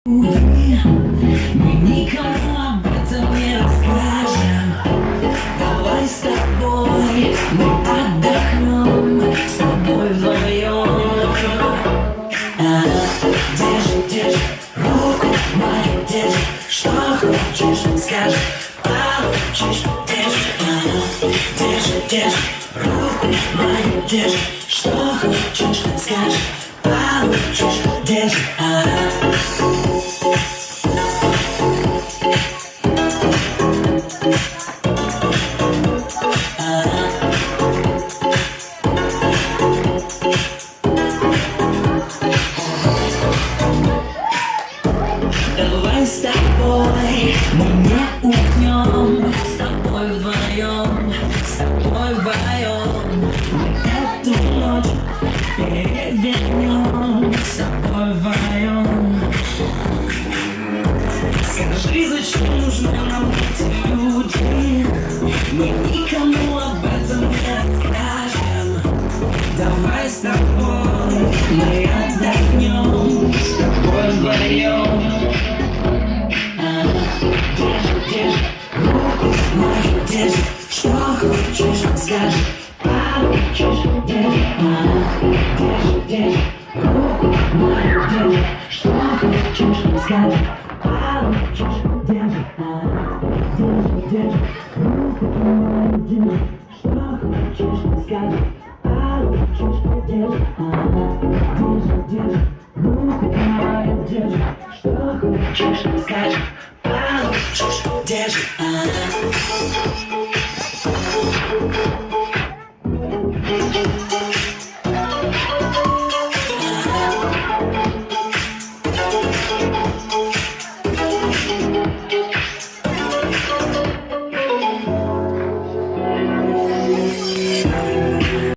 Мы никому об этом не расскажем. Давай с тобой мы отдохнем, с тобой вдвоем. Держи руку мою, держи, что хочешь, скажи, получишь. Держи руку мою, держи, что хочешь, скажи, получишь. Держи. Давай с тобой мы не уснем, с тобой вдвоем, с тобой вдвоем. Мы эту ночь перевернем, с тобой вдвоем. Скажи, зачем нужны нам эти люди? Мы никому об этом не расскажем. Давай с тобой мы отдохнем, с тобой вдвоем. Держи руку мою, держи, что хочешь, скажи, получишь. Держи руку мою, держи, что хочешь, скажи, получишь. Держи руку мою, держи, что хочешь, скажи, получишь. Держи руку мою, держи, что хочешь, скажи, получишь. Держи.